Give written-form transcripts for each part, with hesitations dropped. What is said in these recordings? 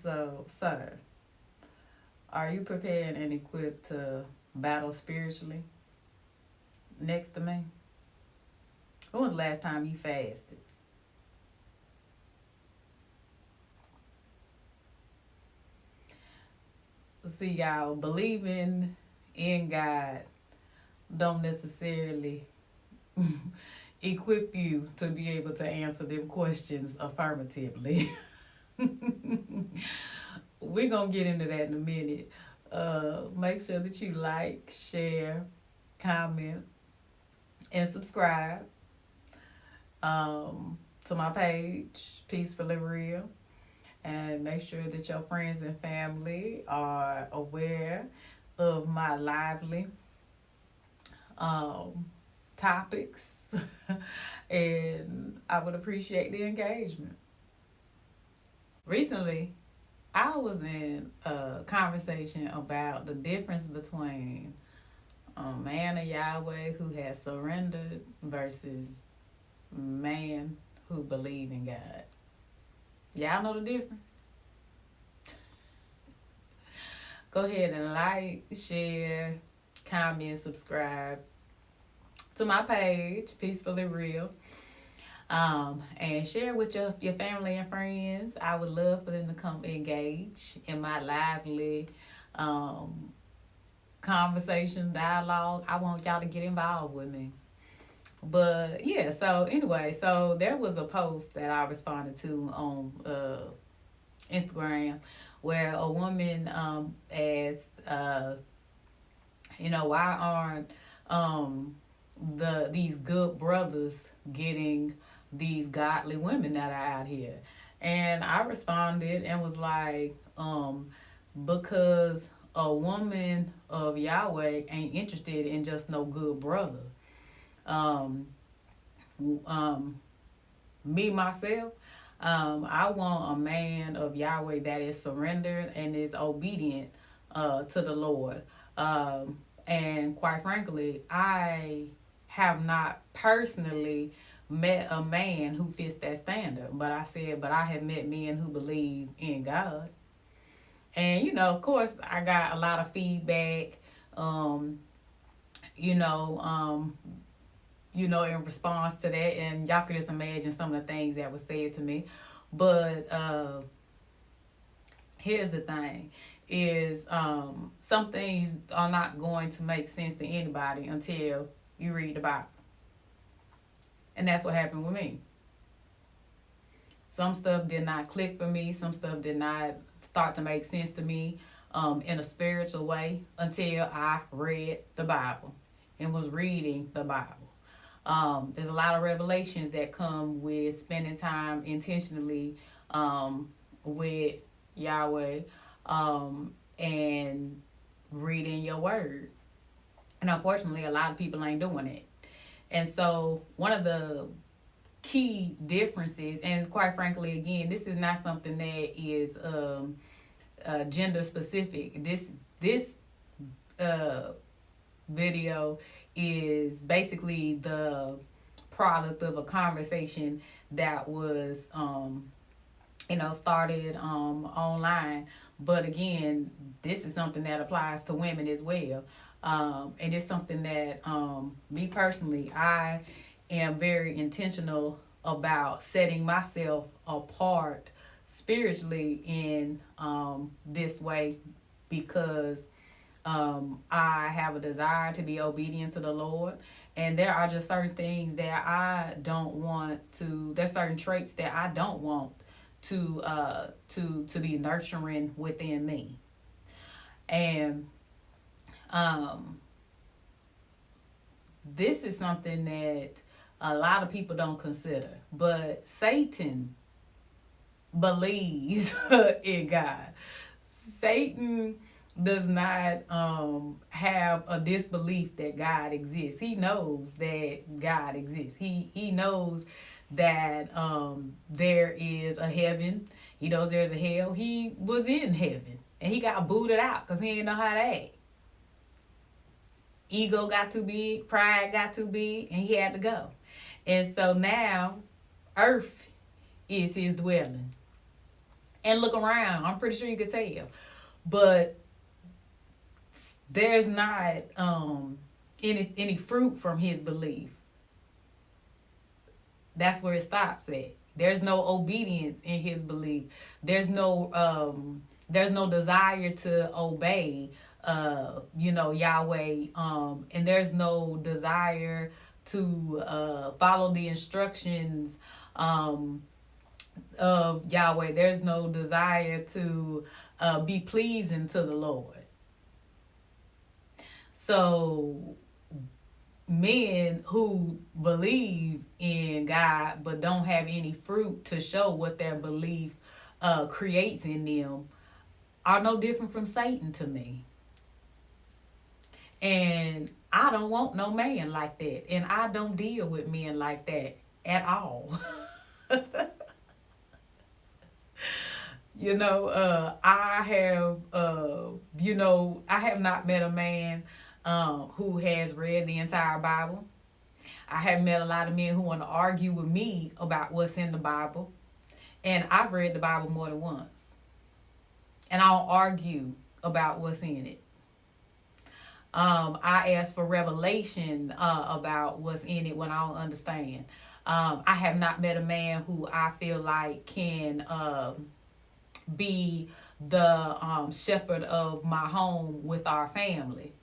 So, sir, are you prepared and equipped to battle spiritually next to me? When was the last time you fasted? See, y'all, believing in God don't necessarily equip you to be able to answer them questions affirmatively. We're going to get into that in a minute. Make sure that you like, share, comment, and subscribe to my page, Peacefully Real. And make sure that your friends and family are aware of my lively um, topics. And I would appreciate the engagement. Recently, I was in a conversation about the difference between a man of Yahweh who has surrendered versus man who believe in God. Y'all know the difference? Go ahead and like, share, comment, subscribe to my page, Peacefully Real. And share with your family and friends. I would love for them to come engage in my lively um, conversation, dialogue. I want y'all to get involved with me. But yeah, so anyway, so there was a post that I responded to on Instagram where a woman asked, why aren't these good brothers getting these godly women that are out here? And I responded and was like, because a woman of Yahweh ain't interested in just no good brother. Um, um, Me myself, I want a man of Yahweh that is surrendered and is obedient to the Lord. And quite frankly, I have not personally met a man who fits that standard. But I have met men who believe in God. And, of course, I got a lot of feedback, um, you know, um, in response to that. And y'all could just imagine some of the things that were said to me. But here's the thing is some things are not going to make sense to anybody until you read the Bible. And that's what happened with me. Some stuff did not click for me. Some stuff did not start to make sense to me in a spiritual way until I read the Bible and was reading the Bible. There's a lot of revelations that come with spending time intentionally with Yahweh and reading your word. And unfortunately, a lot of people ain't doing it. And so, one of the key differences, and quite frankly, again, this is not something that is gender specific. This video is basically the product of a conversation that was started online. But again, this is something that applies to women as well. And it's something that me personally, I am very intentional about setting myself apart spiritually in this way, because I have a desire to be obedient to the Lord. And there are just certain things that I don't want to, there's certain traits that I don't want to be nurturing within me. And this is something that a lot of people don't consider. But Satan believes in God. Satan does not have a disbelief that God exists. He knows that God exists. He knows that there is a heaven. He knows there's a hell. He was in heaven and he got booted out because he didn't know how to act. Ego got too big, pride got too big, and he had to go. And so now earth is his dwelling. and look around. I'm pretty sure you could tell. But there's not any fruit from his belief. That's where it stops at. There's no obedience in his belief. There's no desire to obey Yahweh, and there's no desire to follow the instructions of Yahweh. There's no desire to be pleasing to the Lord. So men who believe in God but don't have any fruit to show what their belief creates in them are no different from Satan to me. And I don't want no man like that. And I don't deal with men like that at all. I have not met a man who has read the entire Bible. I have met a lot of men who want to argue with me about what's in the Bible. And I've read the Bible more than once. And I don't argue about what's in it. I ask for revelation about what's in it when I don't understand. I have not met a man who I feel like can be the shepherd of my home with our family.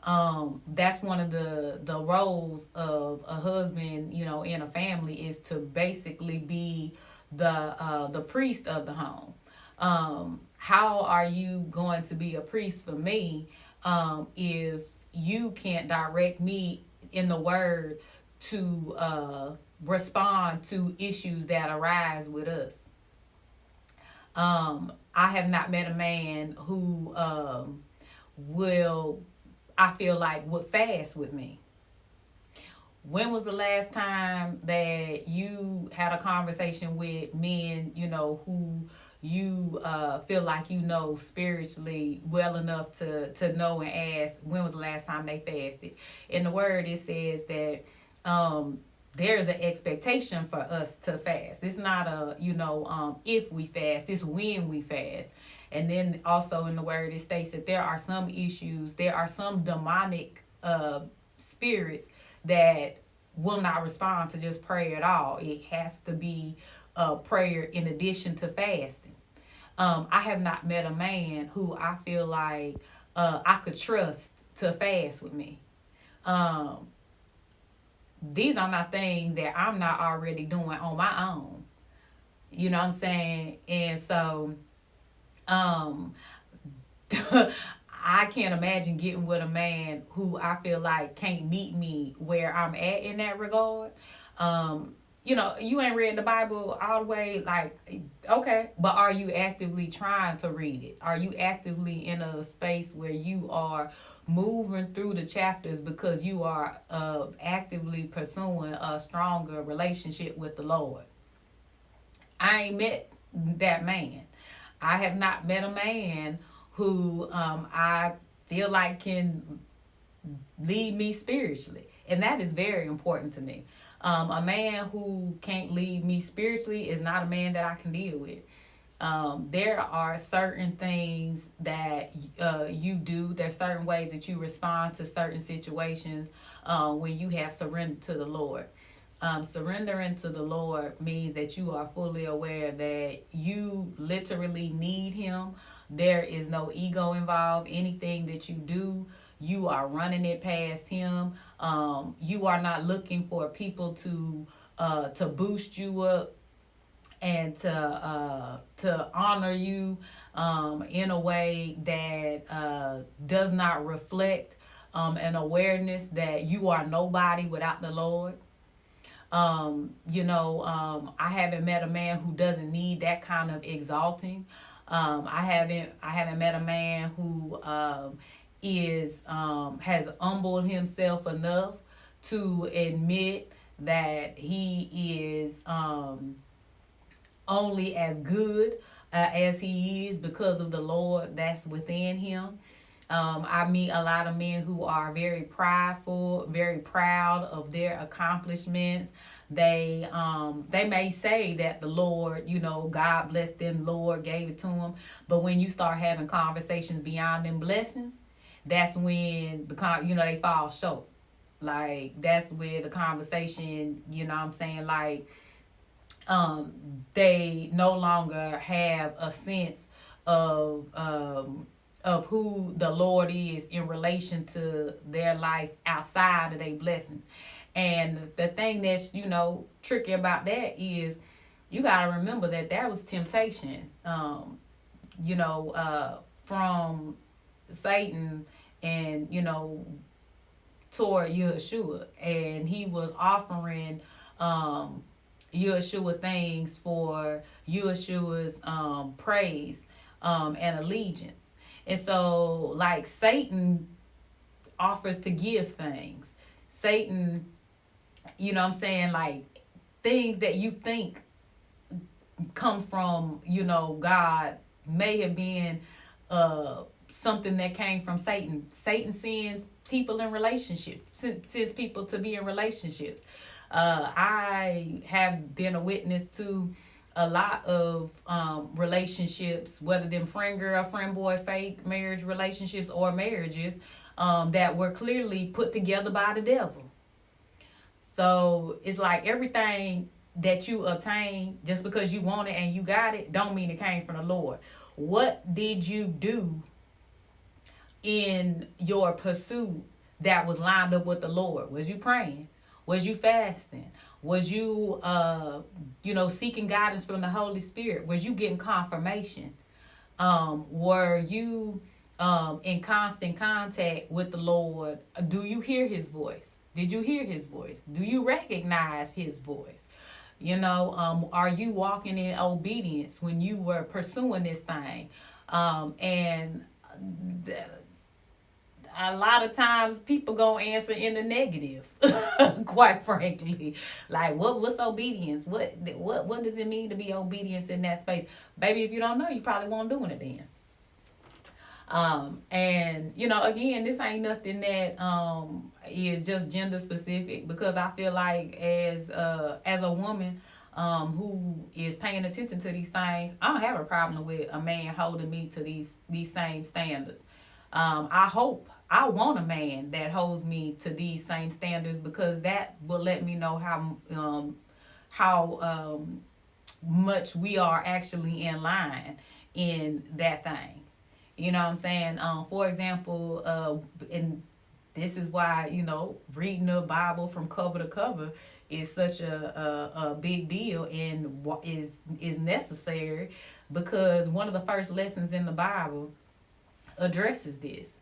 That's one of the roles of a husband, in a family, is to basically be the priest of the home. How are you going to be a priest for me if you can't direct me in the word to respond to issues that arise with us? I have not met a man who I feel like, would fast with me. When was the last time that you had a conversation with men, who you feel like spiritually well enough to know and ask, when was the last time they fasted? In the word, it says that there's an expectation for us to fast. It's not if we fast, it's when we fast. And then also in the word, it states that there are some issues, there are some demonic spirits that will not respond to just prayer at all. It has to be prayer in addition to fasting. I have not met a man who I feel like I could trust to fast with me. These are not things that I'm not already doing on my own. You know what I'm saying? And so I can't imagine getting with a man who I feel like can't meet me where I'm at in that regard. You ain't read the Bible all the way, like, okay, but are you actively trying to read it? Are you actively in a space where you are moving through the chapters because you are actively pursuing a stronger relationship with the Lord? I ain't met that man. I have not met a man who I feel like can lead me spiritually. And that is very important to me. A man who can't lead me spiritually is not a man that I can deal with. There are certain things that you do. There's certain ways that you respond to certain situations when you have surrendered to the Lord. Surrendering to the Lord means that you are fully aware that you literally need Him. There is no ego involved. Anything that you do, you are running it past Him. You are not looking for people to boost you up and to honor you in a way that does not reflect an awareness that you are nobody without the Lord. I haven't met a man who doesn't need that kind of exalting. I haven't met a man who has humbled himself enough to admit that he is only as good as he is because of the Lord that's within him. I meet a lot of men who are very prideful, very proud of their accomplishments. They may say that the Lord, God blessed them, Lord gave it to them. But when you start having conversations beyond them blessings, that's when they fall short. Like that's where the conversation, I'm saying, like they no longer have a sense of who the Lord is in relation to their life outside of their blessings. And the thing that's tricky about that is you got to remember that was temptation, from Satan, and toward Yeshua, and he was offering Yeshua things for Yeshua's praise and allegiance. And so, like, Satan offers to give things. Satan, like, things that you think come from, God may have been something that came from Satan. Satan sends people in relationships, sends people to be in relationships. I have been a witness to a lot of relationships, whether them friend girl, friend boy, fake marriage relationships, or marriages that were clearly put together by the devil. So it's like everything that you obtain just because you want it and you got it don't mean it came from the Lord. What did you do in your pursuit that was lined up with the Lord? Was you praying? Was you fasting? Was you seeking guidance from the Holy Spirit? Was you getting confirmation? Were you in constant contact with the Lord? Do you hear his voice? Did you hear his voice? Do you recognize his voice? Are you walking in obedience when you were pursuing this thing? And a lot of times people gonna answer in the negative, quite frankly. Like, what's obedience? What does it mean to be obedience in that space? Baby, if you don't know, you probably won't doing it then. And again, this ain't nothing that is just gender specific, because I feel like as a woman who is paying attention to these things, I don't have a problem with a man holding me to these same standards. I want a man that holds me to these same standards, because that will let me know how much we are actually in line in that thing. You know what I'm saying? For example, and this is why, reading the Bible from cover to cover is such a big deal and is necessary, because one of the first lessons in the Bible addresses this.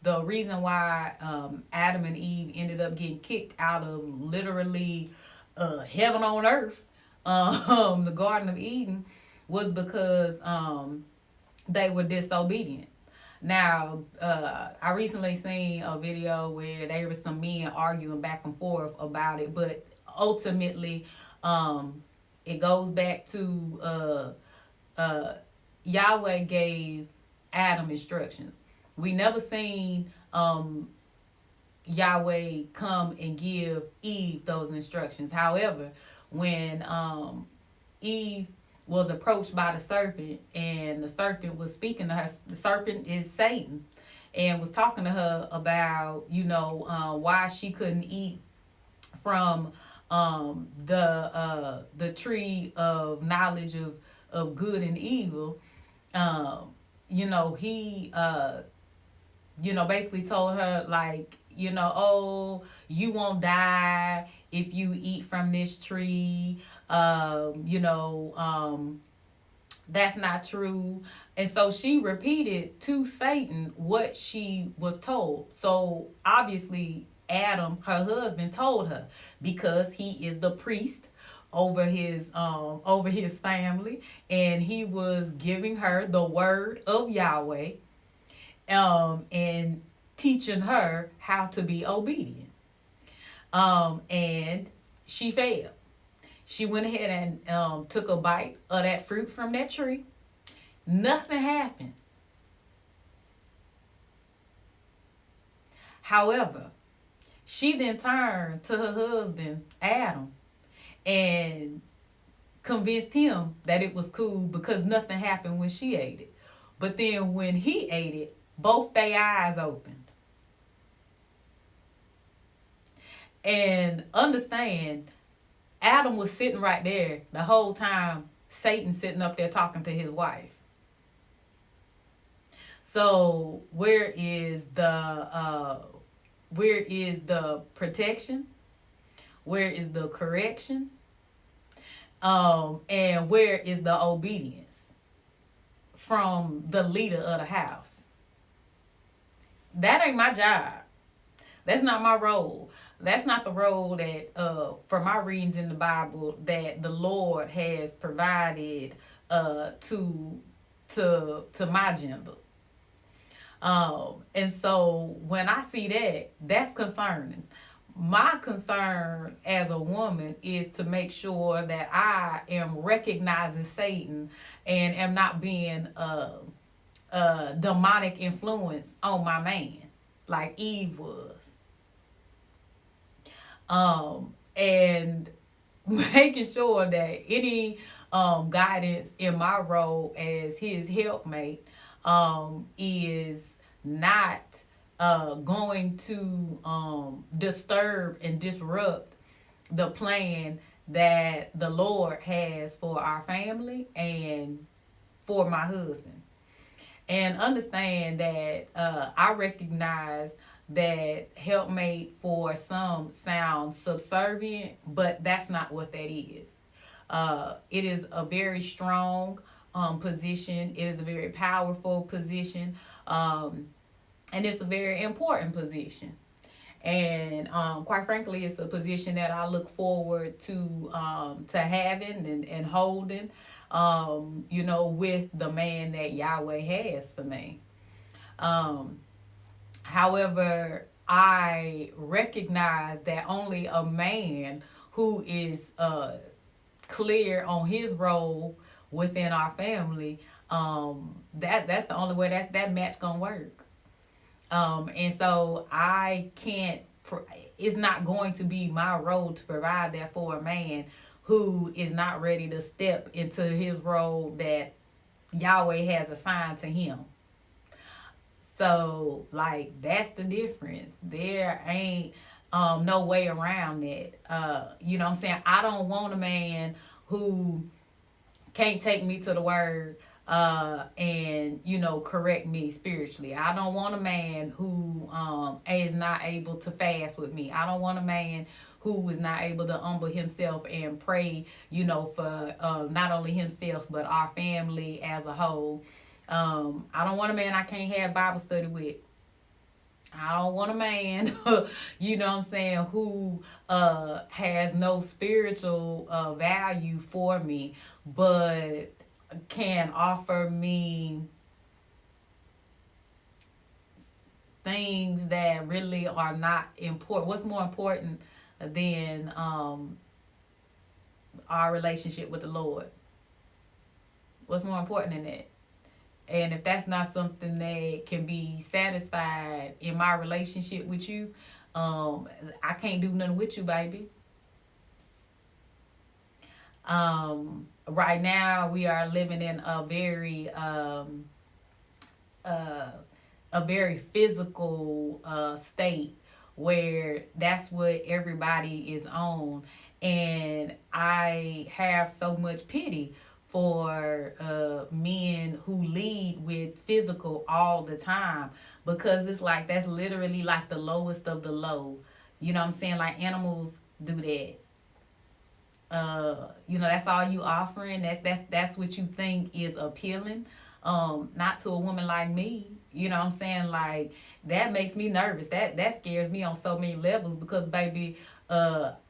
The reason why Adam and Eve ended up getting kicked out of literally heaven on earth, the Garden of Eden, was because they were disobedient. Now, I recently seen a video where there was some men arguing back and forth about it, but ultimately, it goes back to Yahweh gave Adam instructions. We never seen Yahweh come and give Eve those instructions. However, when Eve was approached by the serpent, and the serpent was speaking to her, the serpent is Satan, and was talking to her about why she couldn't eat from the tree of knowledge of good and evil. He basically told her, like, oh, you won't die if you eat from this tree. That's not true. And so she repeated to Satan what she was told. So obviously Adam, her husband, told her, because he is the priest over his family, and he was giving her the word of Yahweh, and teaching her how to be obedient. And she failed. She went ahead and took a bite of that fruit from that tree. Nothing happened. However, she then turned to her husband, Adam, and convinced him that it was cool because nothing happened when she ate it. But then when he ate it, both their eyes opened. And understand, Adam was sitting right there the whole time, Satan sitting up there talking to his wife. So where is the protection? Where is the correction? And where is the obedience from the leader of the house? That ain't my job. That's not my role. That's not the role that, for my readings in the Bible, that the Lord has provided to my gender. And so when I see that, that's concerning. My concern as a woman is to make sure that I am recognizing Satan and am not being a demonic influence on my man like Eve was. And making sure that any guidance in my role as his helpmate is not going to disturb and disrupt the plan that the Lord has for our family and for my husband. And understand that I recognize that helpmate for some sounds subservient, but that's not what that is. It is a very strong position. It is a very powerful position. And it's a very important position. And quite frankly, it's a position that I look forward to having and holding, with the man that Yahweh has for me. However, I recognize that only a man who is clear on his role within our family, that's the only way that match gonna work. And so I can't. It's not going to be my role to provide that for a man who is not ready to step into his role that Yahweh has assigned to him. So, that's the difference. There ain't no way around that. You know what I'm saying? I don't want a man who can't take me to the word and, correct me spiritually. I don't want a man who is not able to fast with me. I don't want a man who is not able to humble himself and pray, for not only himself, but our family as a whole. I don't want a man I can't have Bible study with. I don't want a man, who has no spiritual value for me, but can offer me things that really are not important. What's more important than our relationship with the Lord? What's more important than that? And if that's not something that can be satisfied in my relationship with you, I can't do nothing with you, baby. Right now, we are living in a very physical state where that's what everybody is on. And I have so much pity for men who lead with physical all the time, because it's like that's literally like the lowest of the low. You know what I'm saying? Like animals do that. That's all you offering. That's what you think is appealing. Not to a woman like me. You know what I'm saying? Like that makes me nervous. That scares me on so many levels, because baby,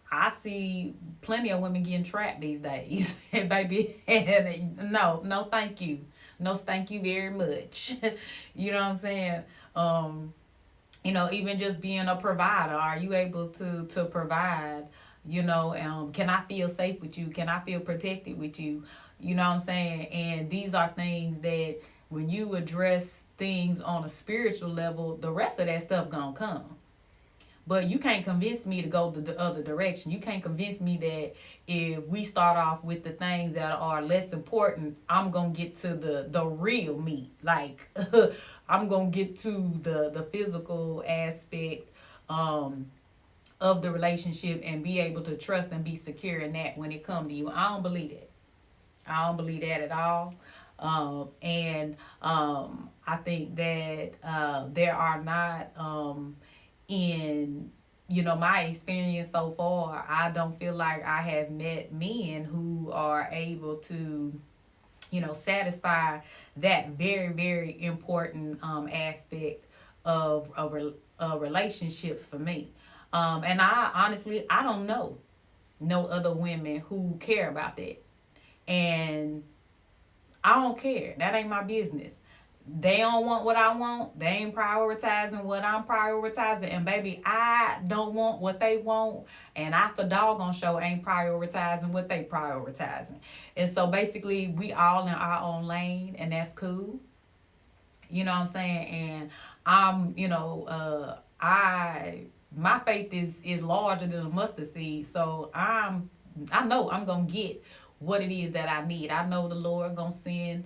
I see plenty of women getting trapped these days. And baby, no, thank you. No, thank you very much. You know what I'm saying? Even just being a provider. Are you able to provide, Can I feel safe with you? Can I feel protected with you? You know what I'm saying? And these are things that when you address things on a spiritual level, the rest of that stuff gonna come. But you can't convince me to go the other direction. You can't convince me that if we start off with the things that are less important, I'm gonna get to the real meat. Like I'm gonna get to the physical aspect of the relationship and be able to trust and be secure in that when it comes to you. I don't believe that. I don't believe that at all. And I think that there are not in my experience so far, I don't feel like I have met men who are able to satisfy that very, very important aspect of a relationship for me. And I honestly, I don't know no other women who care about that. And I don't care. That ain't my business. They don't want what I want. They ain't prioritizing what I'm prioritizing. And baby, I don't want what they want. And I for doggone show ain't prioritizing what they prioritizing. And so basically we all in our own lane, and that's cool. You know what I'm saying? And I'm, I my faith is larger than a mustard seed. So I know I'm gonna get what it is that I need. I know the Lord gonna send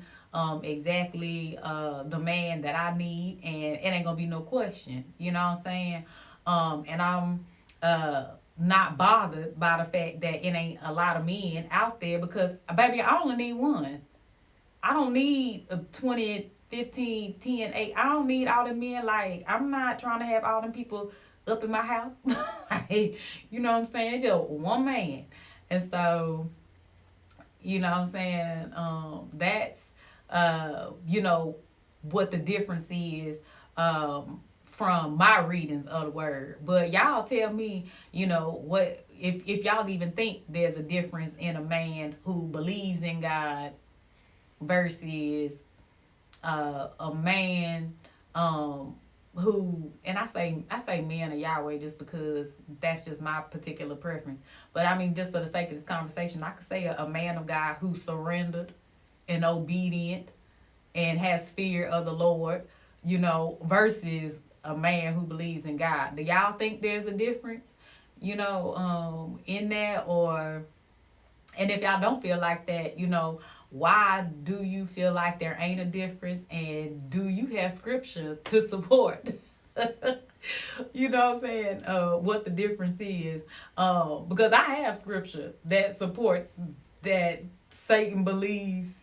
exactly the man that I need, and it ain't gonna be no question. You know what I'm saying? And I'm not bothered by the fact that it ain't a lot of men out there, because baby, I only need one. I don't need 20, 15, 10, 8. I don't need all the men. Like, I'm not trying to have all them people up in my house. Like, you know what I'm saying? Just one man. And so, you know what I'm saying? That's, what the difference is from my readings of the word. But y'all tell me, what if y'all even think there's a difference in a man who believes in God versus a man who, and I say man of Yahweh just because that's just my particular preference. But I mean, just for the sake of this conversation, I could say a man of God who surrendered and obedient and has fear of the Lord, versus a man who believes in God. Do y'all think there's a difference, in that? Or, and if y'all don't feel like that, why do you feel like there ain't a difference? And do you have scripture to support? You know what I'm saying? What the difference is. Because I have scripture that supports that Satan believes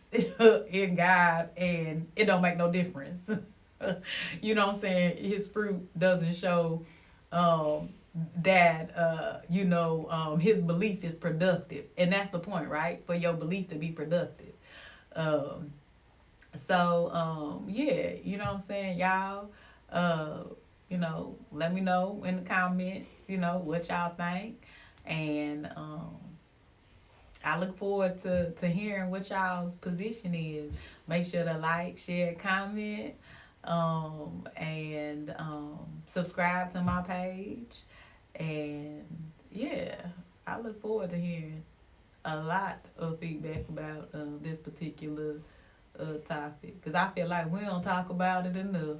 in God and it don't make no difference. You know what I'm saying? His fruit doesn't show that his belief is productive. And that's the point, right? For your belief to be productive. Yeah, you know what I'm saying, y'all. Let me know in the comments, what y'all think. And I look forward to hearing what y'all's position is. Make sure to like, share, comment, and subscribe to my page. And yeah, I look forward to hearing a lot of feedback about this particular topic, because I feel like we don't talk about it enough.